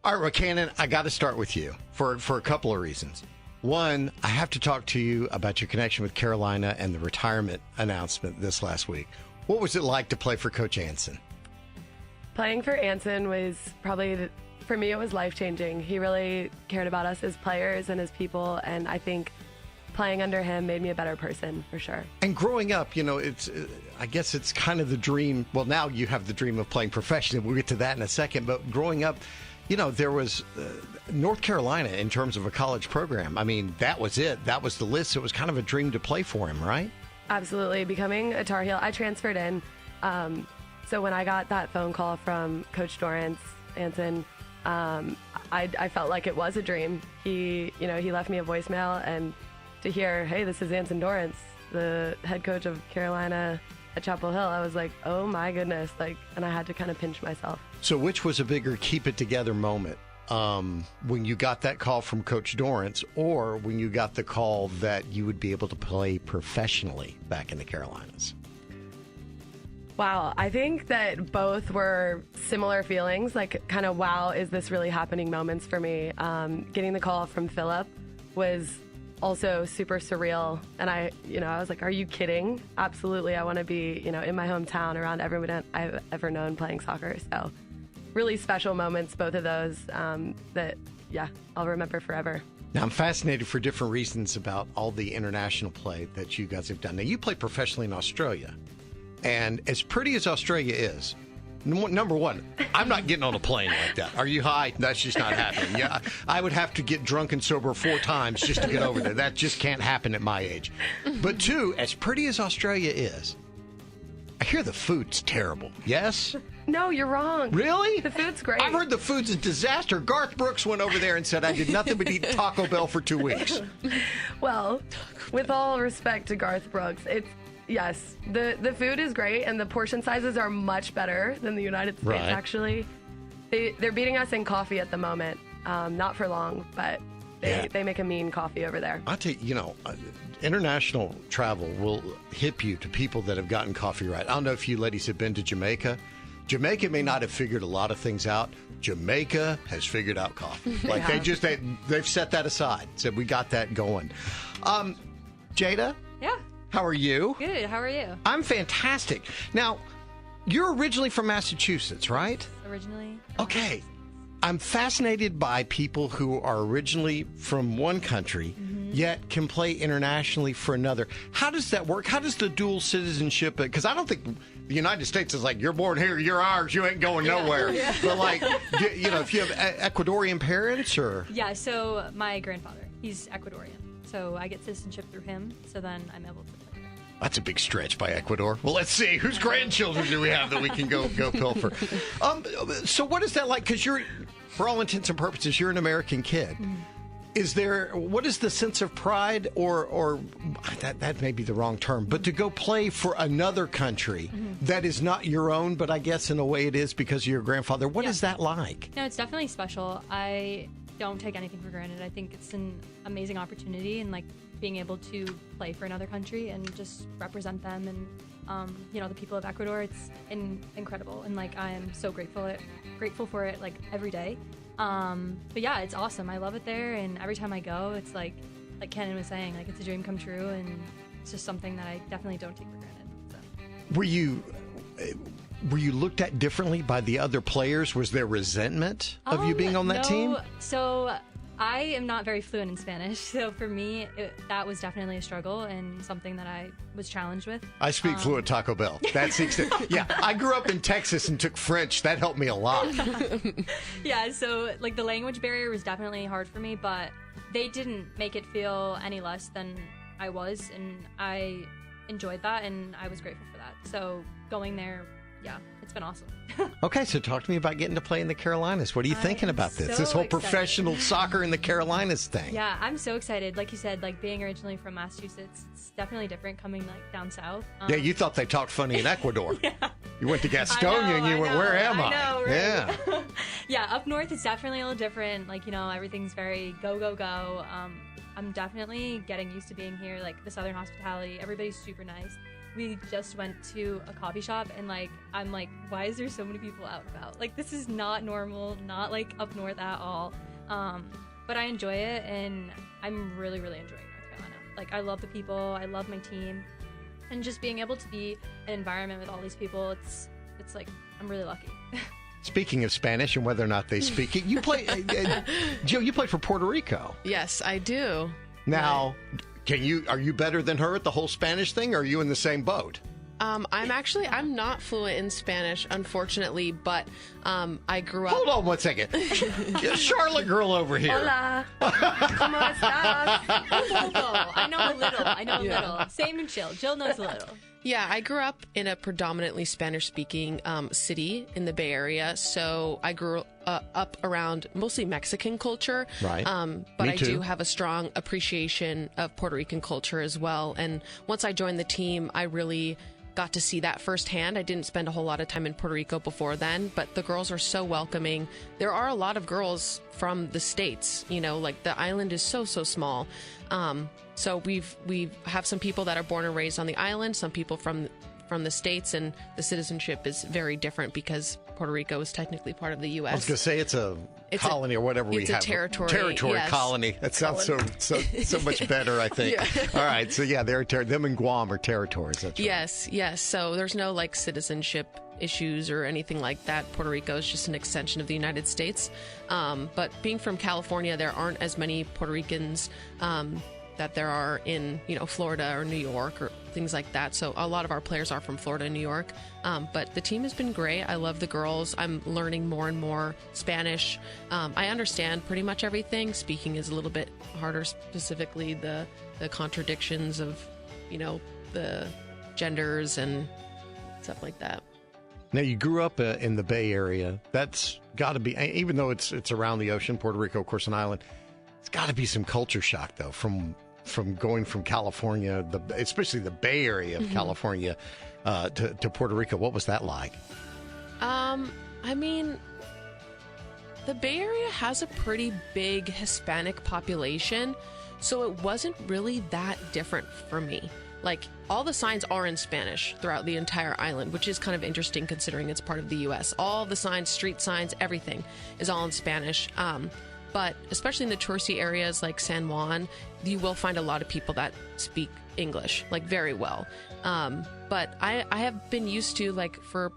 All right, well, Cannon, I got to start with you for a couple of reasons. One, I have to talk to you about your connection with Carolina and the retirement announcement this last week. What was it like to play for Coach Anson? Playing for Anson was probably, for me, it was life-changing. He really cared about us as players and as people, and I think playing under him made me a better person, for sure. And growing up, you know, I guess it's kind of the dream. Well, now you have the dream of playing professionally. We'll get to that in a second. But growing up, you know, there was North Carolina in terms of a college program. I mean, that was it. That was the list. It was kind of a dream to play for him, right? Absolutely. Becoming a Tar Heel, I transferred in. So when I got that phone call from Coach Dorrance, Anson, I felt like it was a dream. He left me a voicemail, and to hear, hey, this is Anson Dorrance, the head coach of Carolina at Chapel Hill, I was like, oh my goodness, and I had to kind of pinch myself. So which was a bigger keep it together moment? When you got that call from Coach Dorrance, or when you got the call that you would be able to play professionally back in the Carolinas? Wow, I think that both were similar feelings, like kind of, wow, is this really happening moments for me. Getting the call from Philip was also super surreal. And I was like, are you kidding? Absolutely. I want to be, in my hometown around everyone I've ever known playing soccer. So really special moments, both of those, that, I'll remember forever. Now, I'm fascinated for different reasons about all the international play that you guys have done. Now, you play professionally in Australia. And as pretty as Australia is, number one, I'm not getting on a plane like that. Are you high? That's just not happening. Yeah, I would have to get drunk and sober 4 times just to get over there. That just can't happen at my age. But two, as pretty as Australia is, I hear the food's terrible. Yes? No, you're wrong. Really? The food's great. I've heard the food's a disaster. Garth Brooks went over there and said, I did nothing but eat Taco Bell for 2 weeks. Well, with all respect to Garth Brooks, yes, the food is great, and the portion sizes are much better than the United States, right. Actually. They're beating us in coffee at the moment. Not for long, but they make a mean coffee over there. I'll tell you, international travel will hip you to people that have gotten coffee right. I don't know if you ladies have been to Jamaica. Jamaica may not have figured a lot of things out. Jamaica has figured out coffee. Like they've set that aside. Said we got that going. Jaydah? Yeah. How are you? Good. How are you? I'm fantastic. Now, you're originally from Massachusetts, right? Originally. Okay. I'm fascinated by people who are originally from one country, yet can play internationally for another. How does that work? How does the dual citizenship, because I don't think the United States is like, you're born here, you're ours, you ain't going nowhere. Yeah. But like, if you have Ecuadorian parents or? Yeah, so my grandfather, he's Ecuadorian. So I get citizenship through him, so then I'm able to play there. That's a big stretch by Ecuador. Well, let's see. Whose grandchildren do we have that we can go pilfer? So what is that like? Because you're, for all intents and purposes, you're an American kid. What is the sense of pride, or that may be the wrong term, but to go play for another country that is not your own, but I guess in a way it is because of your grandfather. What is that like? No, it's definitely special. I don't take anything for granted. I think it's an amazing opportunity, and like being able to play for another country and just represent them and the people of Ecuador, it's incredible, and like I am so grateful for it like every day. But yeah, it's awesome. I love it there, and every time I go, it's like Cannon was saying, like it's a dream come true, and it's just something that I definitely don't take for granted. So. Were you looked at differently by the other players? Was there resentment of you being on that team? So I am not very fluent in Spanish. So for me, that was definitely a struggle and something that I was challenged with. I speak fluent Taco Bell. That's yeah. I grew up in Texas and took French. That helped me a lot. Yeah. So like the language barrier was definitely hard for me, but they didn't make it feel any less than I was, and I enjoyed that, and I was grateful for that. So going there, yeah, it's been awesome. Okay, so talk to me about getting to play in the Carolinas. What are you thinking about this? So this whole excited. Professional soccer in the Carolinas thing. Yeah, I'm so excited. Like you said, like being originally from Massachusetts, it's definitely different coming like down south. Yeah, you thought they talked funny in Ecuador. Yeah. You went to Gastonia and you went, where am I? Know, right? Yeah. Yeah, up north it's definitely a little different. Like, everything's very go, go, go. I'm definitely getting used to being here. Like the Southern hospitality, everybody's super nice. we just went to a coffee shop, and like I'm like, why is there so many people out and about? Like, this is not normal, not like up north at all. But I enjoy it, and I'm really, really enjoying North Carolina. Like, I love the people, I love my team, and just being able to be in an environment with all these people, it's like I'm really lucky. Speaking of Spanish and whether or not they speak it, you play, Jill. You play for Puerto Rico. Yes, I do. Now, are you better than her at the whole Spanish thing, or are you in the same boat? I'm not fluent in Spanish, unfortunately, but I grew up. Hold on 1 second. Charlotte girl over here. Hola. ¿Cómo estás? I know a little. Same and Jill. Jill knows a little. Yeah, I grew up in a predominantly Spanish-speaking city in the Bay Area, so I grew up around mostly Mexican culture. Right. But Me I too. do have a strong appreciation of Puerto Rican culture as well. And once I joined the team, I really got to see that firsthand. I didn't spend a whole lot of time in Puerto Rico before then, but the girls are so welcoming. There are a lot of girls from the States, like the island is so small. So we have some people that are born and raised on the island, some people from the States, and the citizenship is very different because Puerto Rico is technically part of the U.S. I was going to say it's a colony or whatever we have. It's a territory. Yes. Colony. That sounds so much better, I think. Yeah. All right. So, yeah, them and Guam are territories. That's right. Yes. So there's no like citizenship issues or anything like that. Puerto Rico is just an extension of the United States. But being from California, there aren't as many Puerto Ricans that there are in, Florida or New York or things like that. So a lot of our players are from Florida and New York. But the team has been great. I love the girls. I'm learning more and more Spanish. I understand pretty much everything. Speaking is a little bit harder, specifically the contradictions of, the genders and stuff like that. Now, you grew up in the Bay Area. That's got to be, even though it's around the ocean, Puerto Rico, of course, an island, it's got to be some culture shock, though, from going from California, especially the Bay Area of California, to Puerto Rico. What was that like? I mean, the Bay Area has a pretty big Hispanic population, so it wasn't really that different for me. Like, all the signs are in Spanish throughout the entire island, which is kind of interesting considering it's part of the U.S. All the signs, street signs, everything is all in Spanish. But especially in the touristy areas like San Juan, you will find a lot of people that speak English, like, very well. But I have been used to, like, for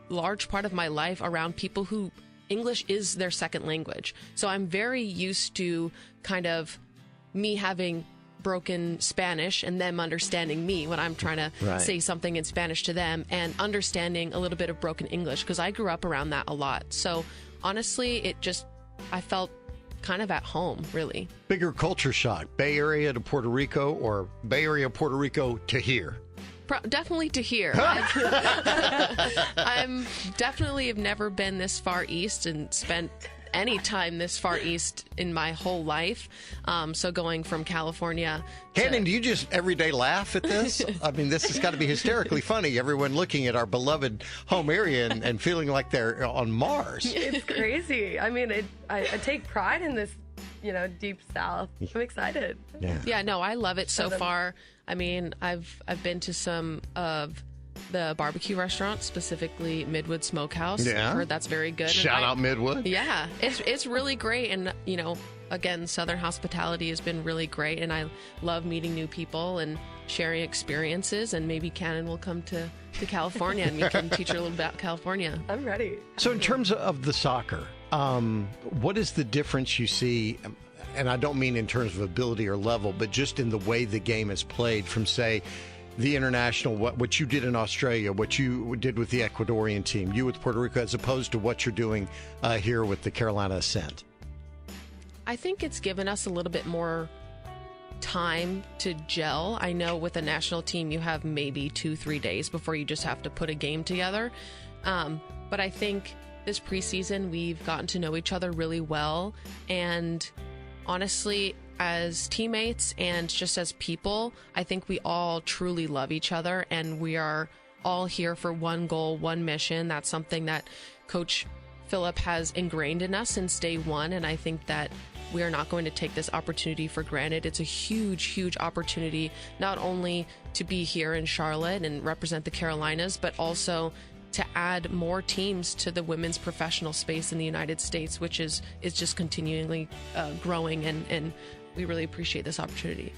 a large part of my life around people who English is their second language. So I'm very used to kind of me having broken Spanish and them understanding me when I'm trying to say something in Spanish to them, and understanding a little bit of broken English because I grew up around that a lot. So honestly, I felt kind of at home, really. Bigger culture shock, Bay Area to Puerto Rico or Bay Area, Puerto Rico to here? Definitely to here. I'm definitely have never been this far east and spent any time this far east in my whole life. So going from California. Cannon, do you just every day laugh at this? I mean, this has got to be hysterically funny. Everyone looking at our beloved home area and feeling like they're on Mars. It's crazy. I mean, I take pride in this, deep south. I'm excited. Yeah, no, I love it so far. I mean, I've been to some of the barbecue restaurants, specifically Midwood Smokehouse. Yeah. I've heard that's very good. Shout out Midwood. Yeah, it's really great. And, again, Southern hospitality has been really great. And I love meeting new people and sharing experiences. And maybe Cannon will come to California and we can teach her a little about California. I'm ready. So in terms of the soccer, what is the difference you see? And I don't mean in terms of ability or level, but just in the way the game is played from, say, the international, what you did in Australia, what you did with the Ecuadorian team, you with Puerto Rico, as opposed to what you're doing here with the Carolina Ascent? I think it's given us a little bit more time to gel. I know with a national team, you have maybe 2-3 days before you just have to put a game together. But I think this preseason, we've gotten to know each other really well. And honestly, as teammates and just as people, I think we all truly love each other, and we are all here for one goal, one mission. That's something that Coach Phillip has ingrained in us since day one, and I think that we are not going to take this opportunity for granted. It's a huge, huge opportunity, not only to be here in Charlotte and represent the Carolinas, but also to add more teams to the women's professional space in the United States, which is just continually growing, and we really appreciate this opportunity.